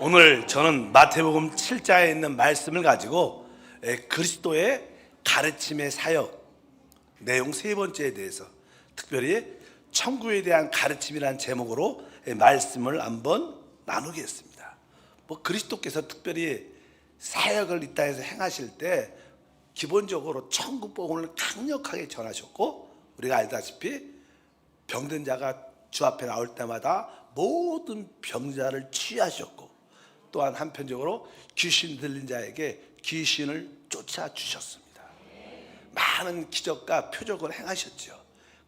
오늘 저는 마태복음 7장에 있는 말씀을 가지고 그리스도의 가르침의 사역 내용 세 번째에 대해서 특별히 천국에 대한 가르침이라는 제목으로 말씀을 한번 나누겠습니다. 그리스도께서 특별히 사역을 이 땅에서 행하실 때 기본적으로 천국 복음을 강력하게 전하셨고, 우리가 알다시피 병든 자가 주 앞에 나올 때마다 모든 병자를 치유하셨고, 또한 한편적으로 귀신 들린 자에게 귀신을 쫓아주셨습니다. 많은 기적과 표적을 행하셨죠.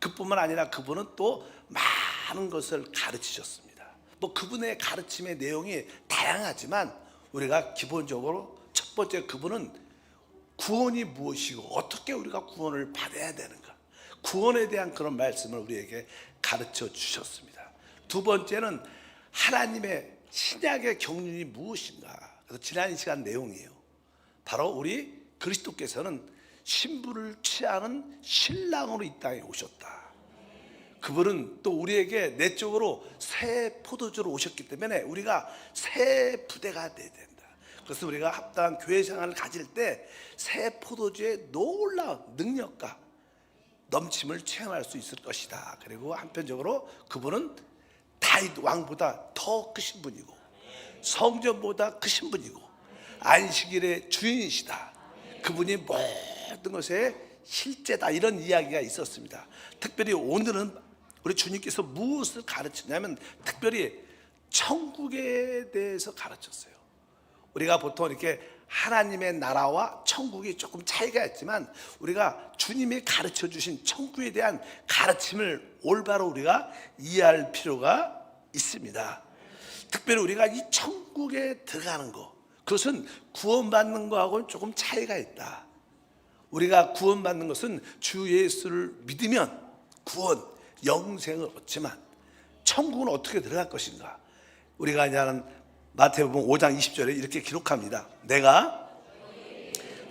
그뿐만 아니라 그분은 또 많은 것을 가르치셨습니다. 그분의 가르침의 내용이 다양하지만 우리가 기본적으로 첫 번째, 그분은 구원이 무엇이고 어떻게 우리가 구원을 받아야 되는가, 구원에 대한 그런 말씀을 우리에게 가르쳐 주셨습니다. 두 번째는 하나님의 신약의 경륜이 무엇인가. 그래서 지난 시간 내용이에요. 바로 우리 그리스도께서는 신부를 취하는 신랑으로 이 땅에 오셨다. 그분은 또 우리에게 내적으로 새 포도주로 오셨기 때문에 우리가 새 부대가 돼야 된다. 그래서 우리가 합당한 교회 생활을 가질 때 새 포도주의 놀라운 능력과 넘침을 체험할 수 있을 것이다. 그리고 한편적으로 그분은 다윗 왕보다 더 크신 분이고 성전보다 크신 분이고 안식일의 주인이시다. 그분이 모든 것의 실제다. 이런 이야기가 있었습니다. 특별히 오늘은 우리 주님께서 무엇을 가르치냐면 특별히 천국에 대해서 가르쳤어요. 우리가 보통 이렇게 하나님의 나라와 천국이 조금 차이가 있지만 우리가 주님이 가르쳐 주신 천국에 대한 가르침을 올바로 우리가 이해할 필요가 있습니다. 특별히 우리가 이 천국에 들어가는 것, 그것은 구원받는 거하고는 조금 차이가 있다. 우리가 구원받는 것은 주 예수를 믿으면 구원, 영생을 얻지만 천국은 어떻게 들어갈 것인가. 우리가 이제 하는 마태복음 5장 20절에 이렇게 기록합니다. 내가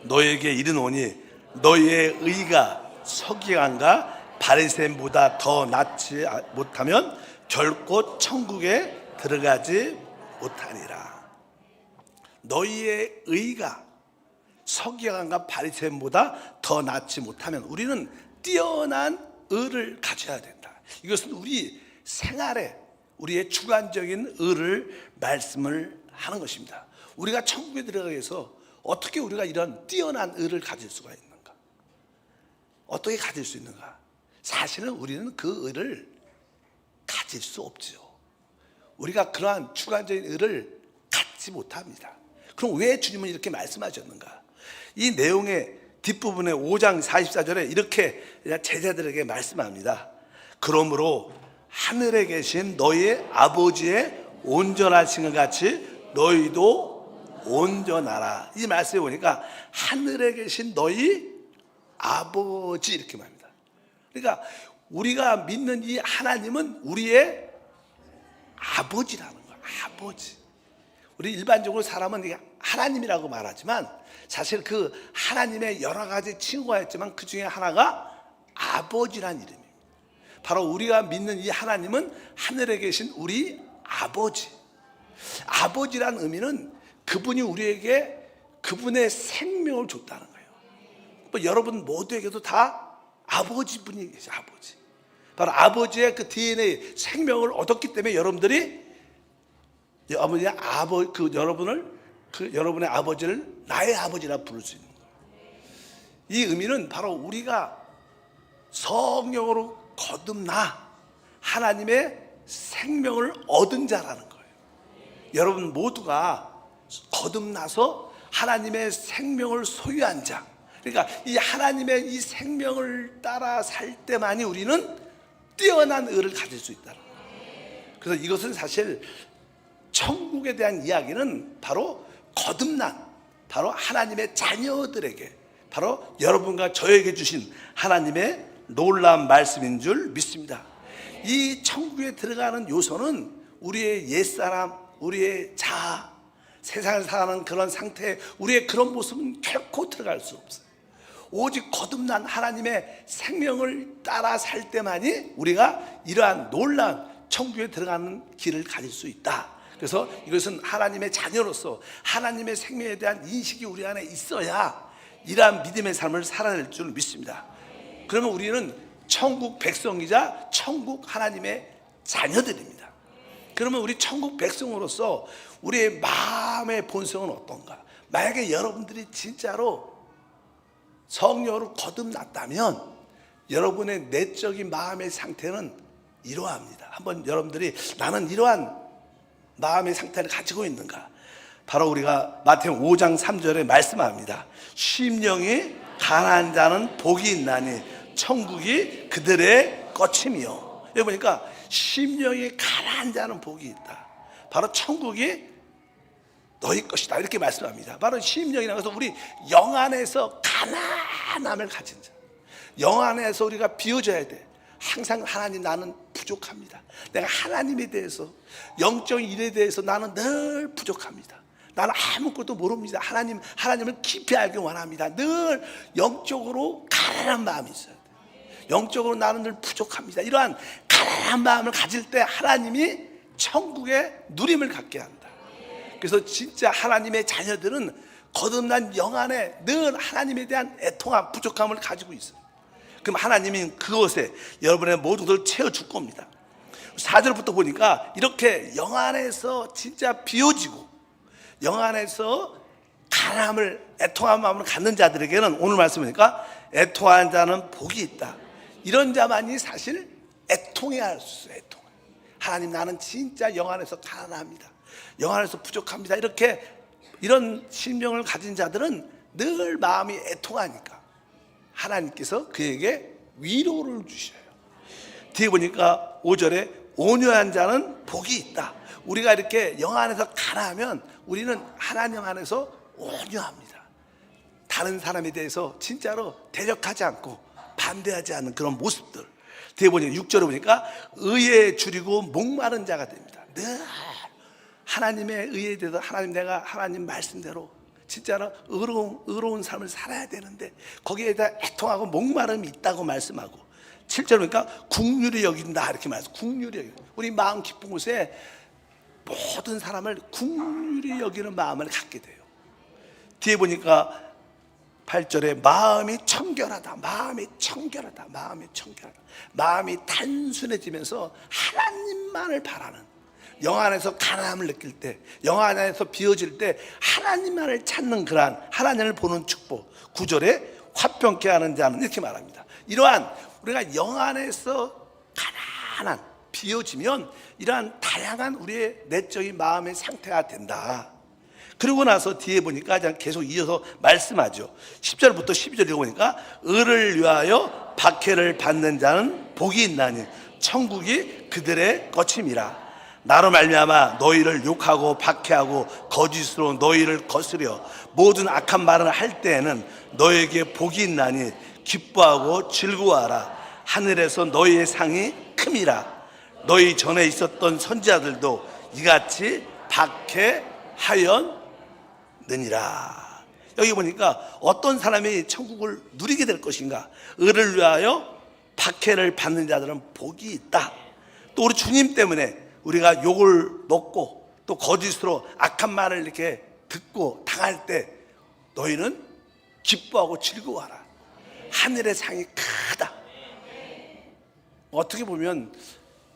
너에게 이르노니 너희의 의가 서기관과 바리새인보다 더 낫지 못하면 결코 천국에 들어가지 못하니라. 너희의 의가 서기관과 바리새인보다 더 낫지 못하면 우리는 뛰어난 의를 가져야 된다. 이것은 우리 생활에 우리의 주관적인 의를 말씀을 하는 것입니다. 우리가 천국에 들어가기 위해서 어떻게 우리가 이런 뛰어난 의를 가질 수가 있는가? 어떻게 가질 수 있는가? 사실은 우리는 그 의를 가질 수 없죠. 우리가 그러한 주관적인 의를 갖지 못합니다. 그럼 왜 주님은 이렇게 말씀하셨는가? 이 내용의 뒷부분에 5장 44절에 이렇게 제자들에게 말씀합니다. 그러므로 하늘에 계신 너희의 아버지의 온전하신 것 같이 너희도 온전하라. 이 말씀에 보니까 하늘에 계신 너희 아버지 이렇게 말합니다. 그러니까 우리가 믿는 이 하나님은 우리의 아버지라는 거야. 아버지. 우리 일반적으로 사람은 하나님이라고 말하지만 사실 그 하나님의 여러 가지 칭호가 있지만 그 중에 하나가 아버지란 이름입니다. 바로 우리가 믿는 이 하나님은 하늘에 계신 우리 아버지. 아버지란 의미는 그분이 우리에게 그분의 생명을 줬다는 거예요. 여러분 모두에게도 다 아버지 분이 계세요. 아버지. 바로 아버지의 그 DNA 생명을 얻었기 때문에 여러분들이 여러분의 아버지를 나의 아버지라 부를 수 있는 거예요. 이 의미는 바로 우리가 성령으로 거듭나 하나님의 생명을 얻은 자라는 거예요. 여러분 모두가 거듭나서 하나님의 생명을 소유한 자. 그러니까 이 하나님의 이 생명을 따라 살 때만이 우리는 뛰어난 의를 가질 수 있다는 거예요. 그래서 이것은 사실 천국에 대한 이야기는 바로 거듭난 바로 하나님의 자녀들에게, 바로 여러분과 저에게 주신 하나님의 놀라운 말씀인 줄 믿습니다. 이 천국에 들어가는 요소는 우리의 옛사람, 우리의 자아, 세상을 사는 그런 상태에 우리의 그런 모습은 결코 들어갈 수 없어요. 오직 거듭난 하나님의 생명을 따라 살 때만이 우리가 이러한 놀라운 천국에 들어가는 길을 가질 수 있다. 그래서 이것은 하나님의 자녀로서 하나님의 생명에 대한 인식이 우리 안에 있어야 이러한 믿음의 삶을 살아야 될 줄 믿습니다. 그러면 우리는 천국 백성이자 천국 하나님의 자녀들입니다. 그러면 우리 천국 백성으로서 우리의 마음의 본성은 어떤가? 만약에 여러분들이 진짜로 성령으로 거듭났다면 여러분의 내적인 마음의 상태는 이러합니다. 한번 여러분들이 나는 이러한 마음의 상태를 가지고 있는가? 바로 우리가 마태복음 5장 3절에 말씀합니다. 심령이 가난한 자는 복이 있나니 천국이 그들의 거침이요. 여기 보니까 심령이 가난한 자는 복이 있다. 바로 천국이 너희 것이다 이렇게 말씀합니다. 바로 심령이라고 해서 우리 영 안에서 가난함을 가진 자, 영 안에서 우리가 비워져야 돼. 항상 하나님 나는 부족합니다. 내가 하나님에 대해서 영적인 일에 대해서 나는 늘 부족합니다. 나는 아무것도 모릅니다. 하나님을 깊이 알기 원합니다. 늘 영적으로 가난한 마음이 있어야 돼. 영적으로 나는 늘 부족합니다. 이러한 가난한 마음을 가질 때 하나님이 천국의 누림을 갖게 한다. 그래서 진짜 하나님의 자녀들은 거듭난 영 안에 늘 하나님에 대한 애통함, 부족함을 가지고 있어요. 그럼 하나님이 그것에 여러분의 모두들 채워줄 겁니다. 4절부터 보니까 이렇게 영 안에서 진짜 비워지고 영 안에서 가난함을, 애통한 마음을 갖는 자들에게는 오늘 말씀이니까 애통한 자는 복이 있다. 이런 자만이 사실 애통해야 할 수 있어요. 애통. 하나님 나는 진짜 영 안에서 가난합니다. 영 안에서 부족합니다. 이런 심령을 가진 자들은 늘 마음이 애통하니까 하나님께서 그에게 위로를 주셔요. 뒤에 보니까 5절에 온유한 자는 복이 있다. 우리가 이렇게 영 안에서 가난하면 우리는 하나님 안에서 온유합니다. 다른 사람에 대해서 진짜로 대적하지 않고 반대하지 않는 그런 모습들. 뒤에 보니까 6절에 보니까 의에 줄이고 목마른 자가 됩니다. 늘 하나님의 의에 대해서 내가 하나님 말씀대로 진짜로 의로운 삶을 살아야 되는데 거기에 대해 애통하고 목마름이 있다고 말씀하고 7절 보니까 국률이 여긴다 이렇게 말해서 국률이 여긴다. 우리 마음 깊은 곳에 모든 사람을 국률이 여기는 마음을 갖게 돼요. 뒤에 보니까 8절에 마음이 청결하다. 마음이 단순해지면서 하나님만을 바라는 영 안에서 가난함을 느낄 때, 영 안에서 비워질 때 하나님만을 찾는 그러한 하나님을 보는 축복. 9절에 화평케 하는 자는 이렇게 말합니다. 이러한 우리가 영 안에서 가난한 비워지면 이러한 다양한 우리의 내적인 마음의 상태가 된다. 그러고 나서 뒤에 보니까 계속 이어서 말씀하죠. 10절부터 12절 읽어보니까 의를 위하여 박해를 받는 자는 복이 있나니 천국이 그들의 거침이라. 나로 말미암아 너희를 욕하고 박해하고 거짓으로 너희를 거스려 모든 악한 말을 할 때에는 너희에게 복이 있나니 기뻐하고 즐거워하라. 하늘에서 너희의 상이 큼이라. 너희 전에 있었던 선지자들도 이같이 박해하였느니라. 여기 보니까 어떤 사람이 천국을 누리게 될 것인가? 의를 위하여 박해를 받는 자들은 복이 있다. 또 우리 주님 때문에 우리가 욕을 먹고 또 거짓으로 악한 말을 이렇게 듣고 당할 때 너희는 기뻐하고 즐거워하라. 하늘의 상이 크다. 어떻게 보면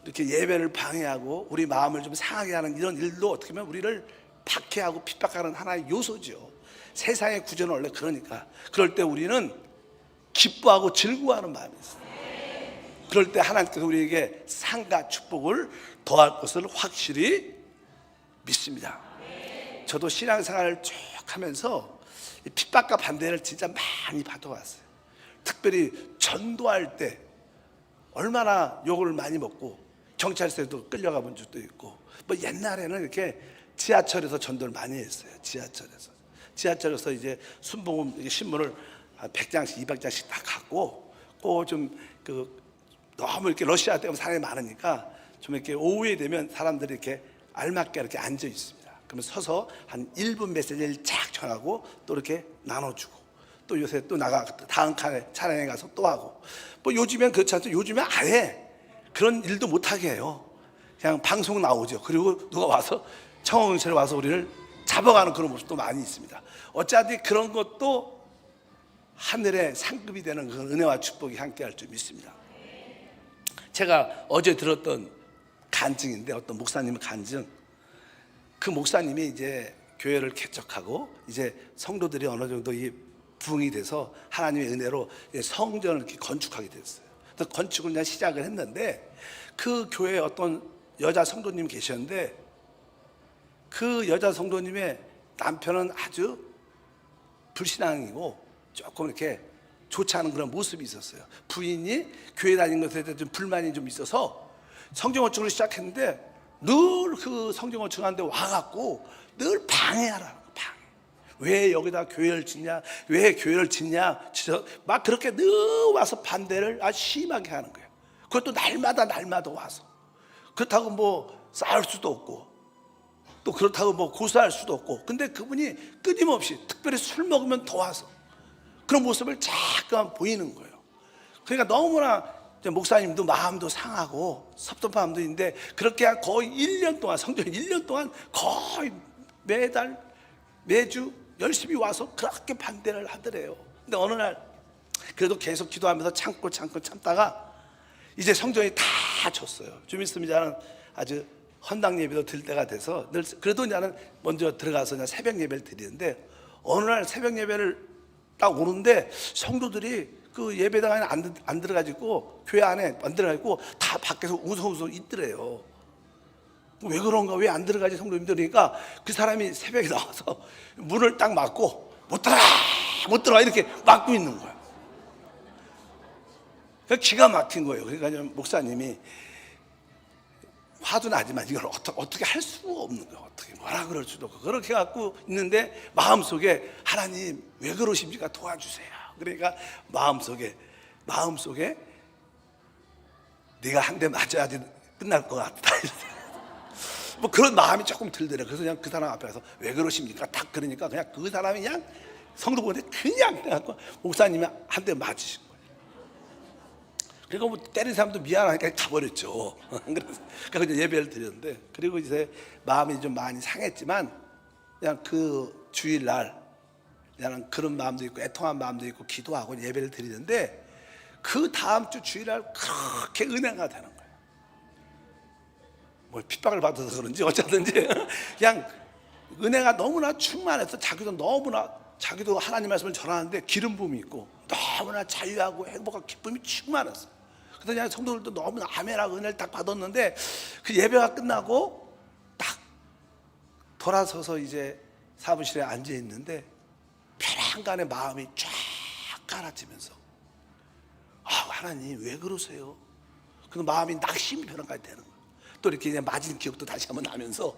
이렇게 예배를 방해하고 우리 마음을 좀 상하게 하는 이런 일도 어떻게 보면 우리를 박해하고 핍박하는 하나의 요소죠. 세상의 구조는 원래 그러니까. 그럴 때 우리는 기뻐하고 즐거워하는 마음이 있어요. 그럴 때 하나님께서 우리에게 상과 축복을 더할 것을 확실히 믿습니다. 저도 신앙생활을 쭉 하면서 핍박과 반대를 진짜 많이 받아왔어요. 특별히 전도할 때 얼마나 욕을 많이 먹고 경찰서에도 끌려가 본 적도 있고, 뭐 옛날에는 이렇게 지하철에서 전도를 많이 했어요. 지하철에서 이제 순복음 신문을 100장씩 200장씩 다 갖고 꼭 좀 너무 이렇게 러시아 때문에 사람이 많으니까 좀 이렇게 오후에 되면 사람들이 이렇게 알맞게 이렇게 앉아 있습니다. 그러면 서서 한 1분 메시지를 쫙 전하고 또 이렇게 나눠주고, 또 요새 또 나가 다음 차량에 가서 또 하고, 뭐 요즘엔 그렇지 않죠. 요즘엔 아예 그런 일도 못하게 해요. 그냥 방송 나오죠. 그리고 누가 와서 청홍철에 와서 우리를 잡아가는 그런 모습도 많이 있습니다. 어차피 그런 것도 하늘의 상급이 되는 그런 은혜와 축복이 함께할 줄 믿습니다. 제가 어제 들었던 간증인데, 어떤 목사님의 간증. 그 목사님이 이제 교회를 개척하고 이제 성도들이 어느 정도 이 부흥이 돼서 하나님의 은혜로 성전을 이렇게 건축하게 됐어요. 그래서 건축을 그냥 시작을 했는데, 그 교회에 어떤 여자 성도님 계셨는데, 그 여자 성도님의 남편은 아주 불신앙이고 조금 이렇게 좋지 않은 그런 모습이 있었어요. 부인이 교회 다니는 것에 대해서 좀 불만이 좀 있어서 성전 건축을 시작했는데, 늘 그 성전 건축하는데 와갖고 늘 방해하라는 거예요. 방해. 왜 여기다 교회를 짓냐, 왜 교회를 짓냐, 막 그렇게 늘 와서 반대를 아주 심하게 하는 거예요. 그것도 날마다 와서. 그렇다고 뭐 싸울 수도 없고, 또 그렇다고 뭐 고소할 수도 없고. 근데 그분이 끊임없이, 특별히 술 먹으면 더 와서 그런 모습을 잠깐 보이는 거예요. 그러니까 너무나 목사님도 마음도 상하고 섭섭한 마음도 있는데, 그렇게 거의 1년 동안, 성전 1년 동안 거의 매달 매주 열심히 와서 그렇게 반대를 하더래요. 근데 어느 날 그래도 계속 기도하면서 참다가 이제 성전이 다 졌어요. 좀 있으면 저는 아주 헌당 예배도 드릴 때가 돼서, 늘 그래도 나는 먼저 들어가서 그냥 새벽 예배를 드리는데, 어느 날 새벽 예배를 딱 오는데 성도들이 그 예배당 안에 안 들어가지고, 교회 안에 안 들어가지고 다 밖에서 웅성웅성 있더래요. 왜 그런가, 왜 안 들어가지 성도님들. 그러니까 그 사람이 새벽에 나와서 문을 딱 막고 못 들어가 이렇게 막고 있는 거야. 기가 막힌 거예요. 그러니까 목사님이 화도 나지만 이걸 어떻게 할 수가 없는 거예요. 어떻게 뭐라 그럴 수도 없고. 그렇게 갖고 있는데 마음속에, 하나님 왜 그러십니까, 도와주세요. 그러니까 마음속에 네가 한 대 맞아야지 끝날 것 같다. 뭐 그런 마음이 조금 들더래요. 그래서 그냥 그 사람 앞에 가서 왜 그러십니까 딱 그러니까, 그냥 그 사람이 그냥 성도분한테 그냥 해갖고 목사님이 한 대 맞으신 거예요. 그러니까 뭐 때린 사람도 미안하니까 가버렸죠. 그래서 이제 예배를 드렸는데, 그리고 이제 마음이 좀 많이 상했지만 그냥 그 주일날 그냥 그런 마음도 있고 애통한 마음도 있고 기도하고 예배를 드리는데, 그 다음 주 주일날 그렇게 은혜가 되는 거예요. 뭐 핍박을 받아서 그런지 어쩌든지 그냥 은혜가 너무나 충만해서, 자기도 하나님 말씀을 전하는데 기름 부음이 있고 너무나 자유하고 행복하고 기쁨이 충만했어요. 그래서 그냥 성도들도 너무나 아멘하고 은혜를 딱 받았는데, 그 예배가 끝나고 딱 돌아서서 이제 사무실에 앉아 있는데 편안간에 마음이 쫙 깔아지면서, 하나님 왜 그러세요? 그 마음이 낙심이 변화가 되는 거예요. 또 이렇게 그냥 맞은 기억도 다시 한번 나면서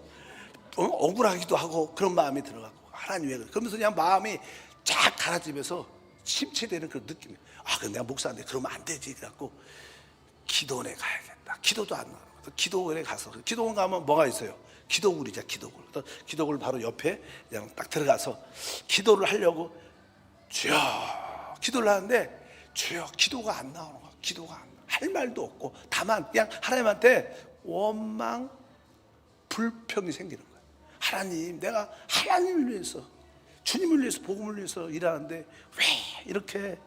억울하기도 하고 그런 마음이 들어가고, 하나님 왜 그래? 그러면서 그냥 마음이 쫙 갈아지면서 침체되는 그런 느낌이. 근데 내가 목사인데 그러면 안 되지. 그래갖고 기도원에 가야겠다. 기도도 안 나와. 기도원에 가서, 기도원 가면 뭐가 있어요? 기도굴이자 기도굴. 기도굴 바로 옆에 그냥 딱 들어가서 기도를 하려고 주여 기도를 하는데, 주여 기도가 안 나오는 거야. 기도가 안 나와. 할 말도 없고 다만 그냥 하나님한테 원망, 불평이 생기는 거야. 하나님, 내가 하나님을 위해서, 주님을 위해서, 복음을 위해서 일하는데 왜 이렇게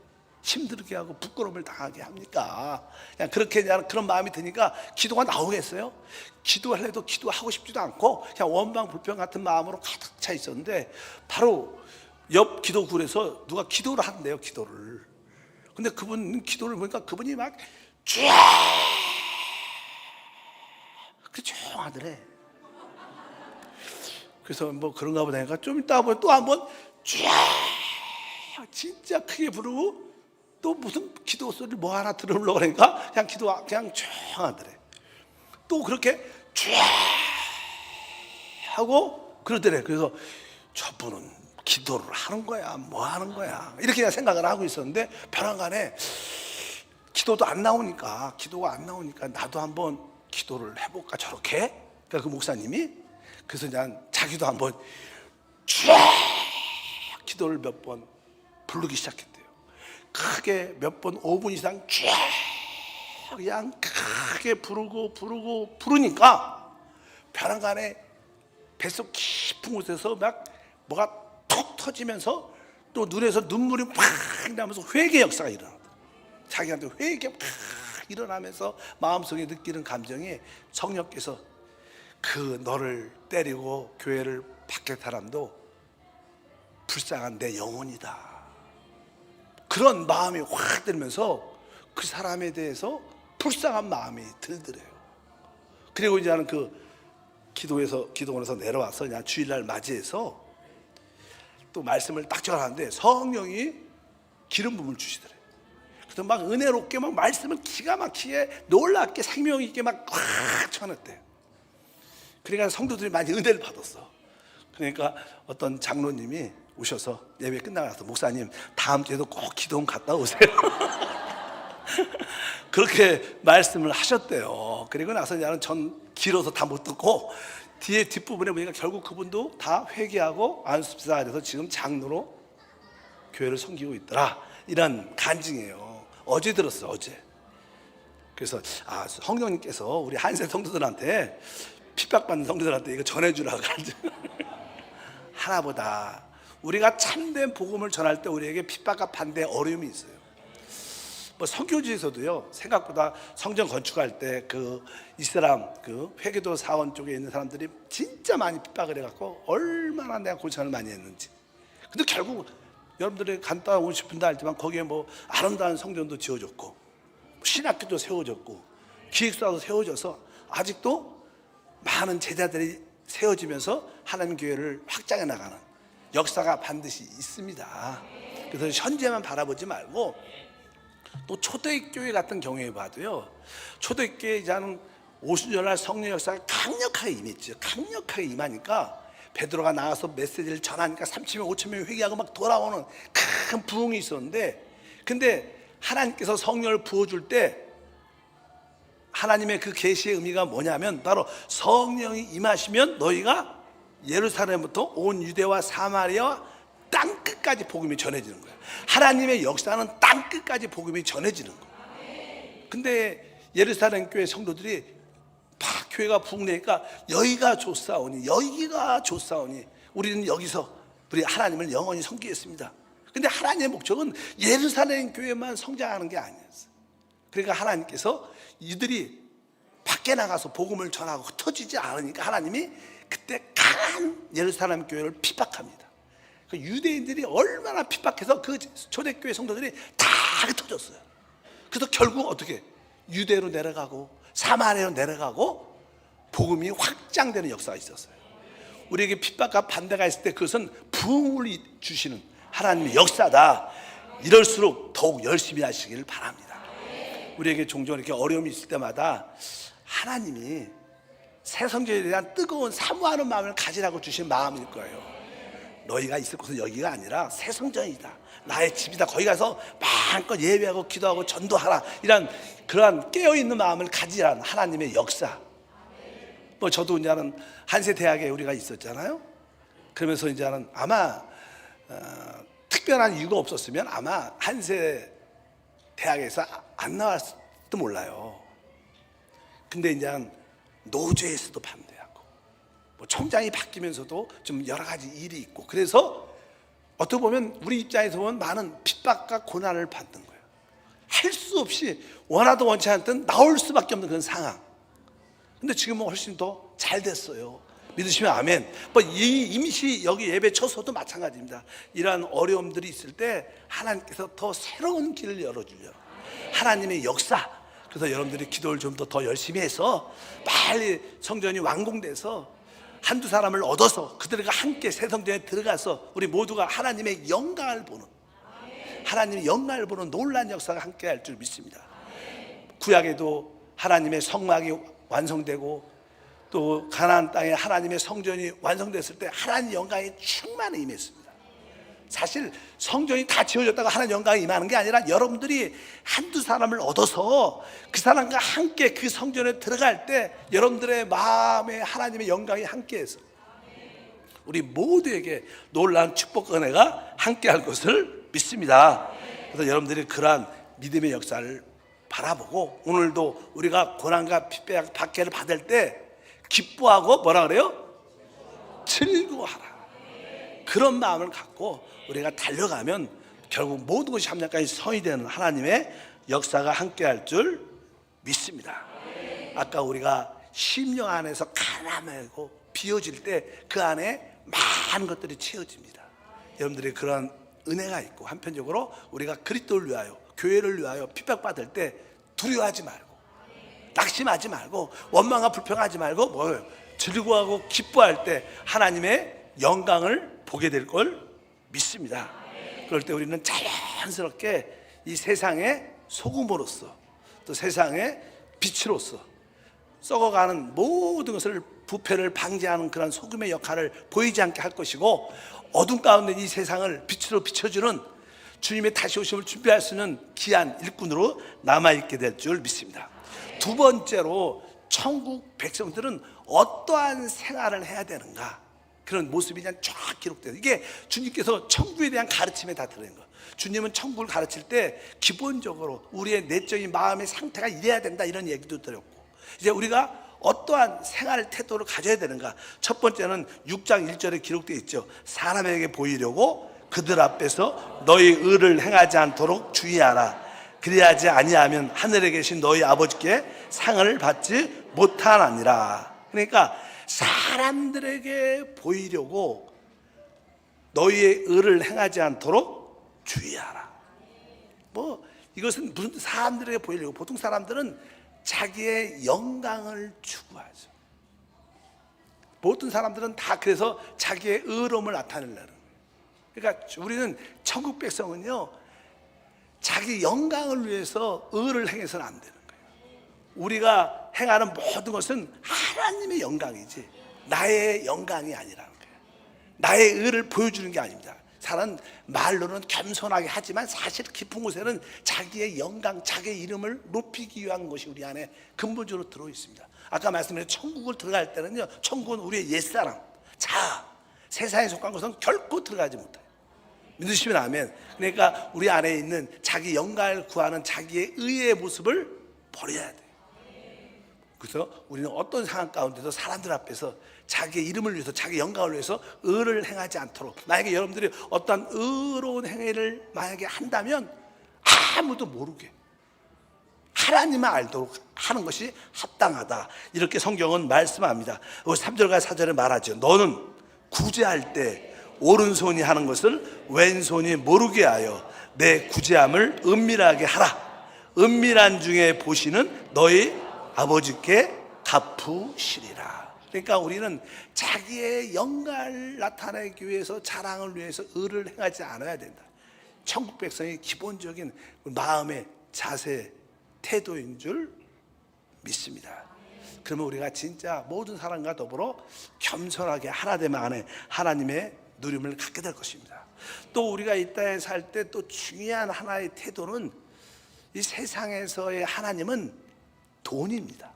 힘들게 하고 부끄러움을 당하게 합니까? 그냥 그렇게 그런 마음이 드니까 기도가 나오겠어요? 기도하려도 기도하고 싶지도 않고 그냥 원망 불평 같은 마음으로 가득 차 있었는데, 바로 옆 기도굴에서 누가 기도를 한대요. 기도를. 근데 그분 기도를 보니까 그분이 막 쫙 그 조용하더래. 그래서 뭐 그런가 보다 하니까 좀 이따 보면 또 한번 쫙 진짜 크게 부르고, 또 무슨 기도 소리를 뭐 하나 들으려고 그러니까 그냥 그냥 조용하더래. 또 그렇게 쫙 하고 그러더래. 그래서 저분은 기도를 하는 거야, 뭐 하는 거야, 이렇게 그냥 생각을 하고 있었는데, 벼랑간에 기도가 안 나오니까 나도 한번 기도를 해볼까 저렇게. 그러니까 그 목사님이 그래서 그냥 자기도 한번 쫙 기도를 몇 번 부르기 시작했대요. 크게 몇 번 5분 이상 쫙 그냥 크게 부르니까 벼랑간에 뱃속 깊은 곳에서 막 뭐가 툭 터지면서 또 눈에서 눈물이 팍 나면서 회개 역사가 일어난다. 자기한테 회개 팍 일어나면서 마음속에 느끼는 감정이 성령께서 그 너를 때리고 교회를 박해 사람도 불쌍한 내 영혼이다. 그런 마음이 확 들면서 그 사람에 대해서 불쌍한 마음이 들더래요. 그리고 이제 나는 그 기도원에서 내려와서 그냥 주일날 맞이해서 또 말씀을 딱 전하는데 성령이 기름 부음을 주시더래요. 그래서 막 은혜롭게 막 말씀을 기가 막히게 놀랍게 생명 있게 막 확 전했대요. 그러니까 성도들이 많이 은혜를 받았어. 그러니까 어떤 장로님이 오셔서 예배 끝나고 나서 목사님 다음 주에도 꼭 기도원 갔다 오세요. 그렇게 말씀을 하셨대요. 그리고 나서 나는 전 길어서 다 못 듣고 뒤에 뒷부분에 보니까 결국 그분도 다 회개하고 안수사 돼서 지금 장로로 교회를 섬기고 있더라. 이런 간증이에요. 어제 들었어, 어제. 그래서 성령님께서 우리 한세 성도들한테 핍박받는 성도들한테 이거 전해주라고 하나보다 우리가 참된 복음을 전할 때 우리에게 핍박과 반대 어려움이 있어요. 뭐 선교지에서도요, 생각보다 성전 건축할 때 그 이슬람 그 회계도 사원 쪽에 있는 사람들이 진짜 많이 핍박을 해갖고 얼마나 내가 고생을 많이 했는지. 근데 결국 여러분들이 갔다 오고 싶은다 할지만 거기에 뭐 아름다운 성전도 지어졌고 신학교도 세워졌고 기획사도 세워져서 아직도 많은 제자들이 세워지면서 하나님 교회를 확장해 나가는 역사가 반드시 있습니다. 그래서 현재만 바라보지 말고 또 초대교회 같은 경우에 봐도요, 초대교회 이제는 오순절날 성령 역사가 강력하게 임했죠. 강력하게 임하니까 베드로가 나가서 메시지를 전하니까 3,000명 5,000명이 회개하고 막 돌아오는 큰 부흥이 있었는데, 근데 하나님께서 성령을 부어줄 때 하나님의 그 계시의 의미가 뭐냐면 바로 성령이 임하시면 너희가 예루살렘부터 온 유대와 사마리아와 땅끝까지 복음이 전해지는 거예요. 하나님의 역사는 땅끝까지 복음이 전해지는 거예요. 근데 예루살렘 교회 성도들이 막 교회가 부흥되니까 여기가 좋사오니 우리는 여기서 우리 하나님을 영원히 섬기겠습니다. 근데 하나님의 목적은 예루살렘 교회만 성장하는 게 아니었어요. 그러니까 하나님께서 이들이 밖에 나가서 복음을 전하고 흩어지지 않으니까 하나님이 그때 강한 예루살렘 교회를 핍박합니다. 그 유대인들이 얼마나 핍박해서 그 초대교회 성도들이 다 흩어졌어요. 그래서 결국 어떻게 유대로 내려가고 사마리아로 내려가고 복음이 확장되는 역사가 있었어요. 우리에게 핍박과 반대가 있을 때 그것은 부흥을 주시는 하나님의 역사다. 이럴수록 더욱 열심히 하시기를 바랍니다. 우리에게 종종 이렇게 어려움이 있을 때마다 하나님이 새 성전에 대한 뜨거운 사모하는 마음을 가지라고 주신 마음일 거예요. 너희가 있을 곳은 여기가 아니라 새 성전이다, 나의 집이다, 거기 가서 마음껏 예배하고 기도하고 전도하라, 이런 그러한 깨어있는 마음을 가지라는 하나님의 역사. 뭐 저도 이제는 한세 대학에 우리가 있었잖아요. 그러면서 이제는 아마 특별한 이유가 없었으면 아마 한세 대학에서 안 나왔을지도 몰라요. 근데 이제는 노조에서도 반대하고 뭐 총장이 바뀌면서도 좀 여러 가지 일이 있고, 그래서 어떻게 보면 우리 입장에서 보면 많은 핍박과 고난을 받는 거예요. 할 수 없이 원하도 원치 않던 나올 수밖에 없는 그런 상황. 근데 지금은 훨씬 더 잘 됐어요. 믿으시면 아멘. 뭐 이 임시 여기 예배 쳐서도 마찬가지입니다. 이러한 어려움들이 있을 때 하나님께서 더 새로운 길을 열어주려 하나님의 역사. 그래서 여러분들이 기도를 좀 더 열심히 해서 빨리 성전이 완공돼서 한두 사람을 얻어서 그들과 함께 새 성전에 들어가서 우리 모두가 하나님의 영광을 보는, 하나님의 영광을 보는 놀라운 역사가 함께 할 줄 믿습니다. 구약에도 하나님의 성막이 완성되고 또 가나안 땅에 하나님의 성전이 완성됐을 때 하나님의 영광이 충만히 임했습니다. 사실 성전이 다 지어졌다가 하나님의 영광이 임하는 게 아니라 여러분들이 한두 사람을 얻어서 그 사람과 함께 그 성전에 들어갈 때 여러분들의 마음에 하나님의 영광이 함께해서 우리 모두에게 놀라운 축복 은혜가 함께할 것을 믿습니다. 그래서 여러분들이 그러한 믿음의 역사를 바라보고 오늘도 우리가 고난과 핍박 박해를 받을 때 기뻐하고 뭐라 그래요? 즐거워하라. 그런 마음을 갖고 우리가 달려가면 결국 모든 것이 함량까지 성이 되는 하나님의 역사가 함께할 줄 믿습니다. 아까 우리가 심령 안에서 가난하고 비워질 때 그 안에 많은 것들이 채워집니다. 여러분들이 그런 은혜가 있고, 한편적으로 우리가 그리스도를 위하여, 교회를 위하여 핍박받을 때 두려워하지 말고, 낙심하지 말고, 원망과 불평하지 말고, 뭘 즐거워하고 기뻐할 때 하나님의 영광을 보게 될 걸 믿습니다. 그럴 때 우리는 자연스럽게 이 세상의 소금으로서, 또 세상의 빛으로서 썩어가는 모든 것을, 부패를 방지하는 그런 소금의 역할을 보이지 않게 할 것이고, 어둠 가운데 이 세상을 빛으로 비춰주는 주님의 다시 오심을 준비할 수 있는 귀한 일꾼으로 남아있게 될 줄 믿습니다. 두 번째로, 천국 백성들은 어떠한 생활을 해야 되는가, 그런 모습이 그냥 쫙 기록돼요. 이게 주님께서 천국에 대한 가르침에 다 들어있는 거예요. 주님은 천국을 가르칠 때 기본적으로 우리의 내적인 마음의 상태가 이래야 된다, 이런 얘기도 드렸고, 이제 우리가 어떠한 생활 태도를 가져야 되는가. 첫 번째는 6장 1절에 기록되어 있죠. 사람에게 보이려고 그들 앞에서 너희 의를 행하지 않도록 주의하라. 그리하지 아니하면 하늘에 계신 너희 아버지께 상을 받지 못하느니라. 그러니까 사람들에게 보이려고 너희의 의를 행하지 않도록 주의하라. 뭐 이것은 무슨 사람들에게 보이려고, 보통 사람들은 자기의 영광을 추구하죠. 모든 사람들은 다 그래서 자기의 의로움을 나타내려는 거예요. 그러니까 우리는 천국 백성은요, 자기 영광을 위해서 의를 행해서는 안 되는 거예요. 우리가 행하는 모든 것은 하나님의 영광이지 나의 영광이 아니라는 거예요. 나의 의를 보여주는 게 아닙니다. 사람은 말로는 겸손하게 하지만 사실 깊은 곳에는 자기의 영광, 자기의 이름을 높이기 위한 것이 우리 안에 근본적으로 들어있습니다. 아까 말씀드린 천국을 들어갈 때는요, 천국은 우리의 옛사람, 자아, 세상에 속한 것은 결코 들어가지 못해요. 믿으시면 아멘. 그러니까 우리 안에 있는 자기 영광을 구하는 자기의 의의 모습을 버려야 돼요. 그래서 우리는 어떤 상황 가운데도 사람들 앞에서 자기의 이름을 위해서, 자기 영광을 위해서 의를 행하지 않도록, 만약에 여러분들이 어떤 의로운 행위를 만약에 한다면 아무도 모르게 하나님만 알도록 하는 것이 합당하다, 이렇게 성경은 말씀합니다. 3절과 4절에 말하죠. 너는 구제할 때 오른손이 하는 것을 왼손이 모르게 하여 내 구제함을 은밀하게 하라. 은밀한 중에 보시는 너희 아버지께 갚으시리라. 그러니까 우리는 자기의 영광을 나타내기 위해서, 자랑을 위해서 의를 행하지 않아야 된다. 천국 백성의 기본적인 마음의 자세, 태도인 줄 믿습니다. 그러면 우리가 진짜 모든 사람과 더불어 겸손하게 하나됨 안에 하나님의 누림을 갖게 될 것입니다. 또 우리가 이 땅에 살 때 또 중요한 하나의 태도는, 이 세상에서의 하나님은 돈입니다.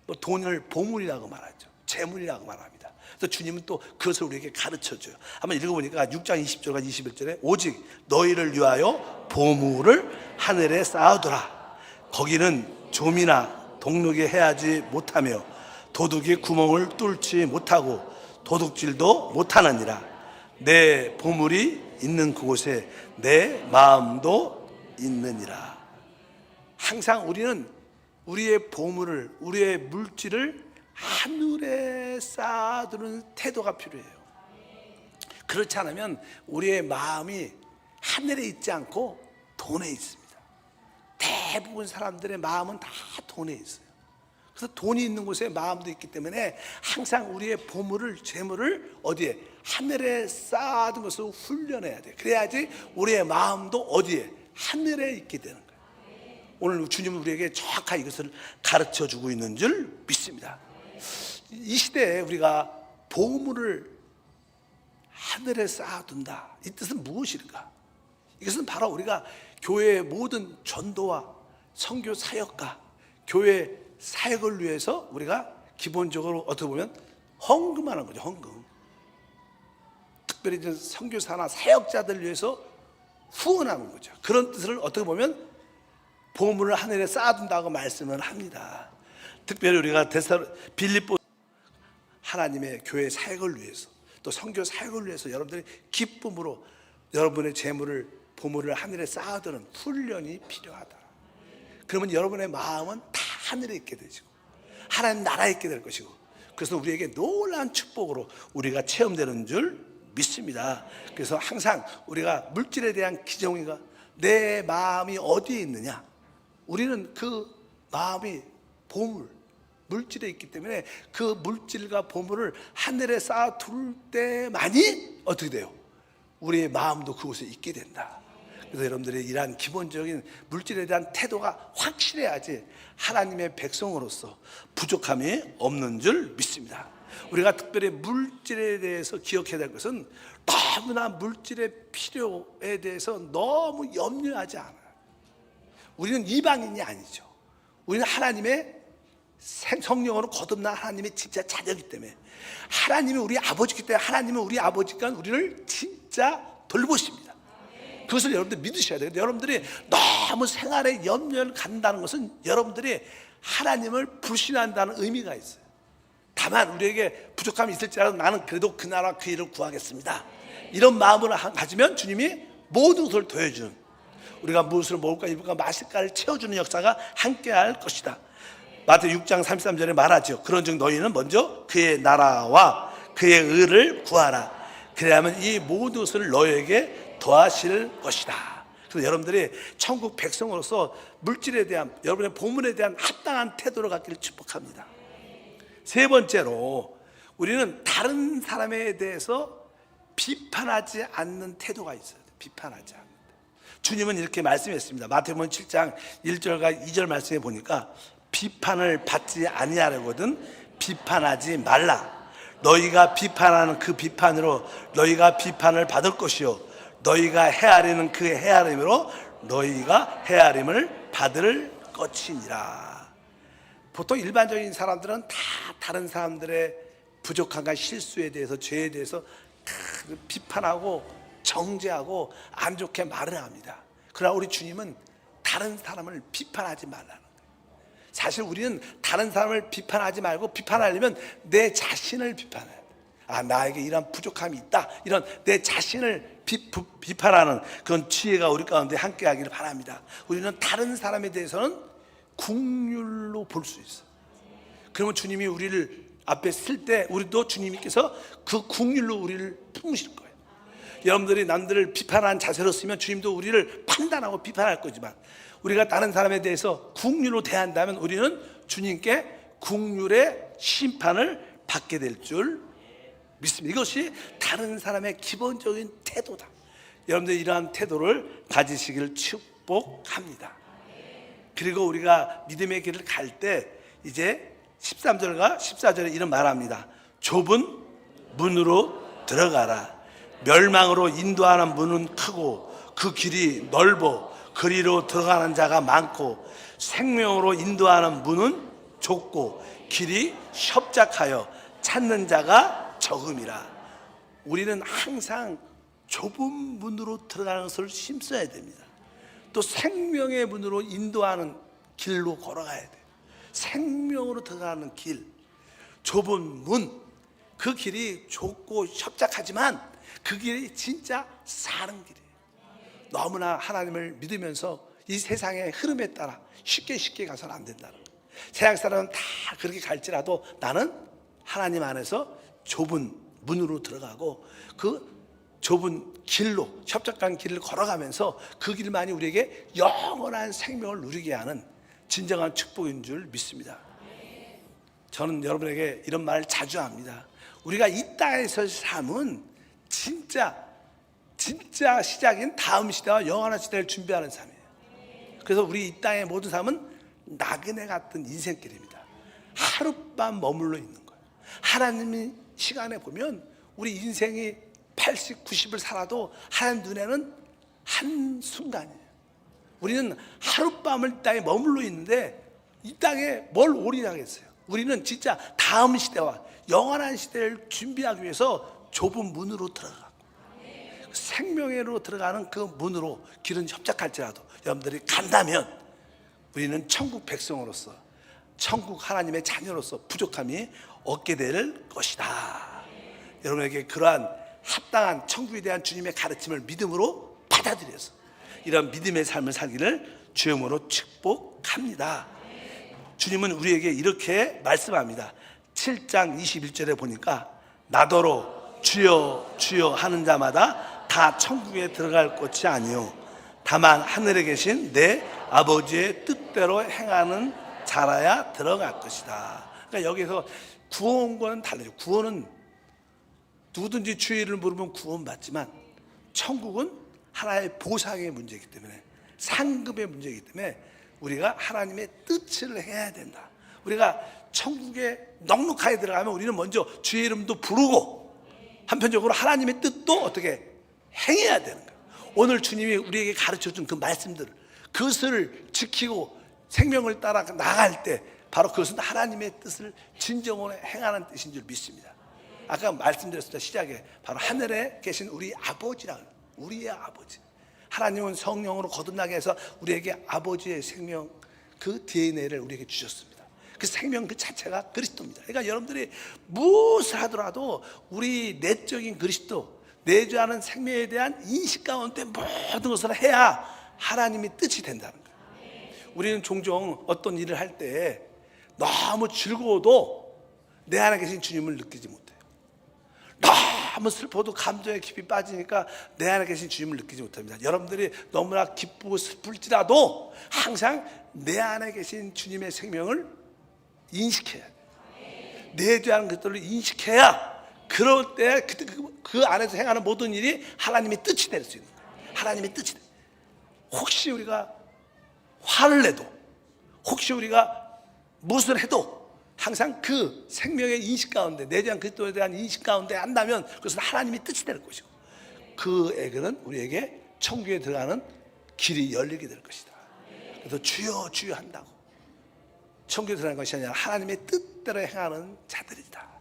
또 돈을 보물이라고 말하죠. 재물이라고 말합니다. 그래서 주님은 또 그것을 우리에게 가르쳐줘요. 한번 읽어보니까 6장 20절과 21절에 오직 너희를 위하여 보물을 하늘에 쌓아두라. 거기는 좀이나 동록이 해하지 못하며 도둑이 구멍을 뚫지 못하고 도둑질도 못하느니라. 내 보물이 있는 그곳에 내 마음도 있느니라. 항상 우리는 우리의 보물을, 우리의 물질을 하늘에 쌓아두는 태도가 필요해요. 그렇지 않으면 우리의 마음이 하늘에 있지 않고 돈에 있습니다. 대부분 사람들의 마음은 다 돈에 있어요. 그래서 돈이 있는 곳에 마음도 있기 때문에 항상 우리의 보물을, 재물을 어디에? 하늘에 쌓아둔 것을 훈련해야 돼요. 그래야지 우리의 마음도 어디에? 하늘에 있게 되는 거예요. 오늘 주님은 우리에게 정확하게 이것을 가르쳐주고 있는 줄 믿습니다. 이 시대에 우리가 보물을 하늘에 쌓아둔다, 이 뜻은 무엇일까? 이것은 바로 우리가 교회의 모든 전도와 선교 사역과 교회 사역을 위해서 우리가 기본적으로 어떻게 보면 헌금하는 거죠. 헌금. 특별히 이제 선교사나 사역자들을 위해서 후원하는 거죠. 그런 뜻을 어떻게 보면 보물을 하늘에 쌓아둔다고 말씀을 합니다. 특별히 우리가 빌립보 하나님의 교회 사역을 위해서 또 선교 사역을 위해서 여러분들이 기쁨으로 여러분의 재물을 보물을 하늘에 쌓아두는 훈련이 필요하다. 그러면 여러분의 마음은 다 하늘에 있게 되시고 하나님 나라에 있게 될 것이고, 그래서 우리에게 놀라운 축복으로 우리가 체험되는 줄 믿습니다. 그래서 항상 우리가 물질에 대한 기정이가 내 마음이 어디에 있느냐, 우리는 그 마음이 보물, 물질에 있기 때문에 그 물질과 보물을 하늘에 쌓아둘 때만이 어떻게 돼요? 우리의 마음도 그곳에 있게 된다. 그래서 여러분들의 이러한 기본적인 물질에 대한 태도가 확실해야지 하나님의 백성으로서 부족함이 없는 줄 믿습니다. 우리가 특별히 물질에 대해서 기억해야 될 것은 너무나 물질의 필요에 대해서 너무 염려하지 않아요. 우리는 이방인이 아니죠. 우리는 하나님의 성령으로 거듭난 하나님의 진짜 자녀이기 때문에, 하나님이 우리 아버지이기 때문에 하나님은 우리 아버지가 우리를 진짜 돌보십니다. 그것을 여러분들 믿으셔야 돼요. 여러분들이 너무 생활에 염려를 갖는다는 것은 여러분들이 하나님을 불신한다는 의미가 있어요. 다만 우리에게 부족함이 있을지라도 나는 그래도 그 나라 그 일을 구하겠습니다, 이런 마음을 가지면 주님이 모든 것을 더해주는, 우리가 무엇을 먹을까 입을까 마실까를 채워주는 역사가 함께할 것이다. 마태복음 6장 33절에 말하죠. 그런즉 너희는 먼저 그의 나라와 그의 의를 구하라. 그래야만 이 모든 것을 너희에게 더하실 것이다. 그래서 여러분들이 천국 백성으로서 물질에 대한, 여러분의 보물에 대한 합당한 태도를 갖기를 축복합니다. 세 번째로 우리는 다른 사람에 대해서 비판하지 않는 태도가 있어요. 비판하지 않는. 주님은 이렇게 말씀했습니다. 마태복음 7장 1절과 2절 말씀에 보니까 비판을 받지 아니하려거든 비판하지 말라. 너희가 비판하는 그 비판으로 너희가 비판을 받을 것이요 너희가 헤아리는 그 헤아림으로 너희가 헤아림을 받을 것이니라. 보통 일반적인 사람들은 다 다른 사람들의 부족함과 실수에 대해서, 죄에 대해서 다 비판하고 정죄하고 안 좋게 말을 합니다. 그러나 우리 주님은 다른 사람을 비판하지 말라는 거예요. 사실 우리는 다른 사람을 비판하지 말고 비판하려면 내 자신을 비판해야 돼. 아, 나에게 이런 부족함이 있다, 이런 내 자신을 비판하는 그런 지혜가 우리 가운데 함께하기를 바랍니다. 우리는 다른 사람에 대해서는 국률로 볼 수 있어요. 그러면 주님이 우리를 앞에 쓸 때 우리도 주님께서 그 국률로 우리를 품으실 거예요. 여러분들이 남들을 비판하는 자세로 쓰면 주님도 우리를 판단하고 비판할 거지만, 우리가 다른 사람에 대해서 국률로 대한다면 우리는 주님께 국률의 심판을 받게 될 줄 믿습니다. 이것이 다른 사람의 기본적인 태도다. 여러분들 이러한 태도를 가지시기를 축복합니다. 그리고 우리가 믿음의 길을 갈 때 이제 13절과 14절에 이런 말합니다. 좁은 문으로 들어가라. 멸망으로 인도하는 문은 크고 그 길이 넓어 그리로 들어가는 자가 많고, 생명으로 인도하는 문은 좁고 길이 협착하여 찾는 자가 적음이라. 우리는 항상 좁은 문으로 들어가는 것을 힘써야 됩니다. 또 생명의 문으로 인도하는 길로 걸어가야 돼요. 생명으로 들어가는 길, 좁은 문, 그 길이 좁고 협착하지만 그 길이 진짜 사는 길이에요. 너무나 하나님을 믿으면서 이 세상의 흐름에 따라 쉽게 가서는 안 된다는 거예요. 세상 사람은 다 그렇게 갈지라도 나는 하나님 안에서 좁은 문으로 들어가고 그 좁은 길로, 협착한 길을 걸어가면서 그 길만이 우리에게 영원한 생명을 누리게 하는 진정한 축복인 줄 믿습니다. 저는 여러분에게 이런 말을 자주 합니다. 우리가 이 땅에서 삶은 진짜 시작인 다음 시대와 영원한 시대를 준비하는 삶이에요. 그래서 우리 이 땅의 모든 삶은 나그네 같은 인생길입니다. 하룻밤 머물러 있는 거예요. 하나님의 시간에 보면 우리 인생이 80, 90을 살아도 하나님 눈에는 한순간이에요. 우리는 하룻밤을 이 땅에 머물러 있는데 이 땅에 뭘 올인하겠어요. 우리는 진짜 다음 시대와 영원한 시대를 준비하기 위해서 좁은 문으로 들어가고 생명으로 들어가는 그 문으로 길은 협착할지라도 여러분들이 간다면 우리는 천국 백성으로서, 천국 하나님의 자녀로서 부족함이 얻게 될 것이다. 여러분에게 그러한 합당한 천국에 대한 주님의 가르침을 믿음으로 받아들여서 이런 믿음의 삶을 살기를 주님으로 축복합니다. 주님은 우리에게 이렇게 말씀합니다. 7장 21절에 보니까 나더러 주여 주여 하는 자마다 다 천국에 들어갈 것이 아니요 다만 하늘에 계신 내 아버지의 뜻대로 행하는 자라야 들어갈 것이다. 그러니까 여기서 구원과는 달라요. 구원은 누구든지 주의 이름을 부르면 구원받지만 천국은 하나의 보상의 문제이기 때문에 상급의 문제이기 때문에 우리가 하나님의 뜻을 해야 된다. 우리가 천국에 넉넉하게 들어가면 우리는 먼저 주의 이름도 부르고 한편적으로 하나님의 뜻도 어떻게 행해야 되는 거예요. 오늘 주님이 우리에게 가르쳐준 그 말씀들을 그것을 지키고 생명을 따라 나갈 때 바로 그것은 하나님의 뜻을 진정으로 행하는 뜻인 줄 믿습니다. 아까 말씀드렸을 때 시작에 바로 하늘에 계신 우리 아버지라는 우리의 아버지 하나님은 성령으로 거듭나게 해서 우리에게 아버지의 생명 그 DNA를 우리에게 주셨습니다. 그 생명 그 자체가 그리스도입니다. 그러니까 여러분들이 무엇을 하더라도 우리 내적인 그리스도 내주하는 생명에 대한 인식 가운데 모든 것을 해야 하나님의 뜻이 된다는 거예요. 우리는 종종 어떤 일을 할 때 너무 즐거워도 내 안에 계신 주님을 느끼지 못해요. 너무 슬퍼도 감정에 깊이 빠지니까 내 안에 계신 주님을 느끼지 못합니다. 여러분들이 너무나 기쁘고 슬플지라도 항상 내 안에 계신 주님의 생명을 인식해야 돼요. 내주하는 것들을 인식해야 그럴 때 그 안에서 행하는 모든 일이 하나님의 뜻이 될 수 있는 거예요. 하나님의 뜻이 돼. 혹시 우리가 화를 내도 혹시 우리가 무엇을 해도 항상 그 생명의 인식 가운데 내주한 그리스도에 대한 인식 가운데 한다면 그것은 하나님의 뜻이 될 것이고 그에게는 우리에게 천국에 들어가는 길이 열리게 될 것이다. 그래서 주여 주여 한다고 천국에 들어가는 것이 아니라 하나님의 뜻대로 행하는 자들이다.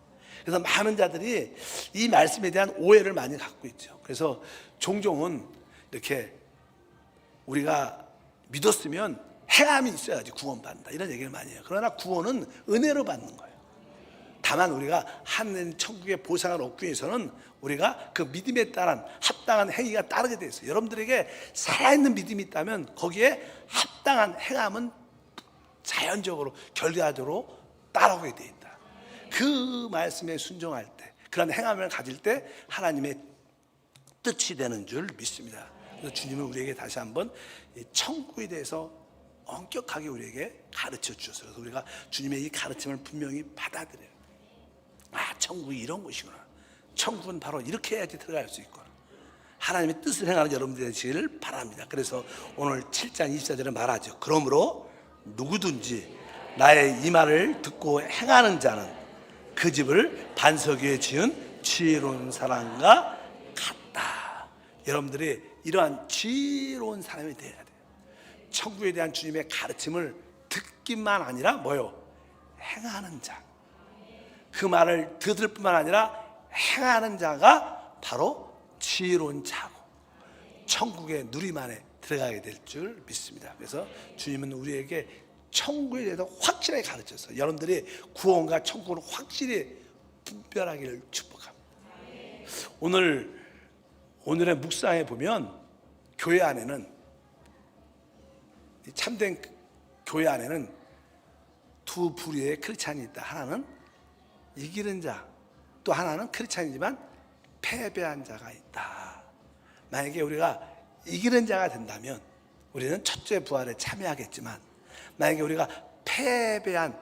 그래서 많은 자들이 이 말씀에 대한 오해를 많이 갖고 있죠. 그래서 종종은 이렇게 우리가 믿었으면 행함이 있어야지 구원받는다 이런 얘기를 많이 해요. 그러나 구원은 은혜로 받는 거예요. 다만 우리가 하늘 천국의 보상을 얻기 위해서는 우리가 그 믿음에 따른 합당한 행위가 따르게 돼 있어요. 여러분들에게 살아있는 믿음이 있다면 거기에 합당한 행함은 자연적으로 결과적으로 따라오게 돼 있다. 그 말씀에 순종할 때 그런 행함을 가질 때 하나님의 뜻이 되는 줄 믿습니다. 그래서 주님은 우리에게 다시 한번 이 천국에 대해서 엄격하게 우리에게 가르쳐 주셨어요. 그래서 우리가 주님의 이 가르침을 분명히 받아들여요. 아, 천국이 이런 곳이구나. 천국은 바로 이렇게 해야지 들어갈 수 있구나. 하나님의 뜻을 행하는 여러분들이 되시기를 바랍니다. 그래서 오늘 7장 24절에 말하죠. 그러므로 누구든지 나의 이 말을 듣고 행하는 자는 그 집을 반석 위에 지은 지혜로운 사람과 같다. 여러분들이 이러한 지혜로운 사람이 되어야 돼요. 천국에 대한 주님의 가르침을 듣기만 아니라 뭐요? 행하는 자. 그 말을 들을 뿐만 아니라 행하는 자가 바로 지혜로운 자고 천국의 누림 안에 들어가게 될 줄 믿습니다. 그래서 주님은 우리에게 천국에 대해서 확실하게 가르쳤어요. 여러분들이 구원과 천국을 확실히 분별하기를 축복합니다. 오늘의 묵상에 보면 교회 안에는 참된 교회 안에는 두 부류의 크리스찬이 있다. 하나는 이기는 자, 또 하나는 크리스찬이지만 패배한 자가 있다. 만약에 우리가 이기는 자가 된다면 우리는 첫째 부활에 참여하겠지만 만약에 우리가 패배한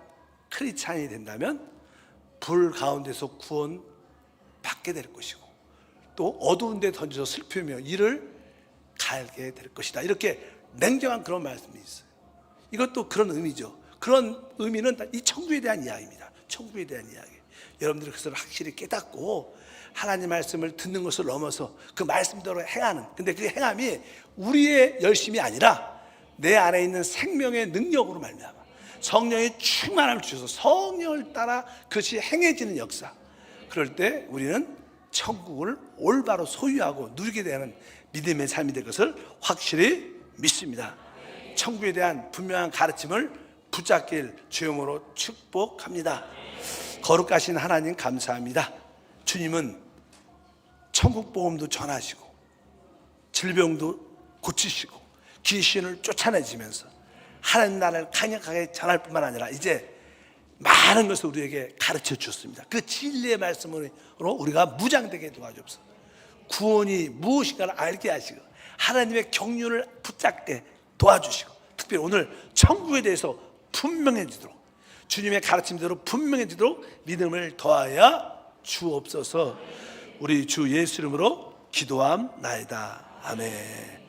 크리스찬이 된다면 불 가운데서 구원 받게 될 것이고 또 어두운 데 던져서 슬피며 이를 갈게 될 것이다. 이렇게 냉정한 그런 말씀이 있어요. 이것도 그런 의미죠. 그런 의미는 이 천국에 대한 이야기입니다. 천국에 대한 이야기. 여러분들이 그것을 확실히 깨닫고 하나님 말씀을 듣는 것을 넘어서 그 말씀대로 행하는, 근데 그 행함이 우리의 열심이 아니라 내 안에 있는 생명의 능력으로 말미암아 성령의 충만함을 주셔서 성령을 따라 그것이 행해지는 역사. 그럴 때 우리는 천국을 올바로 소유하고 누리게 되는 믿음의 삶이 될 것을 확실히 믿습니다. 천국에 대한 분명한 가르침을 붙잡길 주님으로 축복합니다. 거룩하신 하나님 감사합니다. 주님은 천국 복음도 전하시고 질병도 고치시고 귀신을 쫓아내시면서 하나님 나라를 강력하게 전할 뿐만 아니라 이제 많은 것을 우리에게 가르쳐 주셨습니다. 그 진리의 말씀으로 우리가 무장되게 도와주옵소서. 구원이 무엇인가를 알게 하시고 하나님의 경륜을 붙잡게 도와주시고 특별히 오늘 천국에 대해서 분명해지도록 주님의 가르침대로 분명해지도록 믿음을 더하여 주옵소서. 우리 주 예수 이름으로 기도함나이다. 아멘.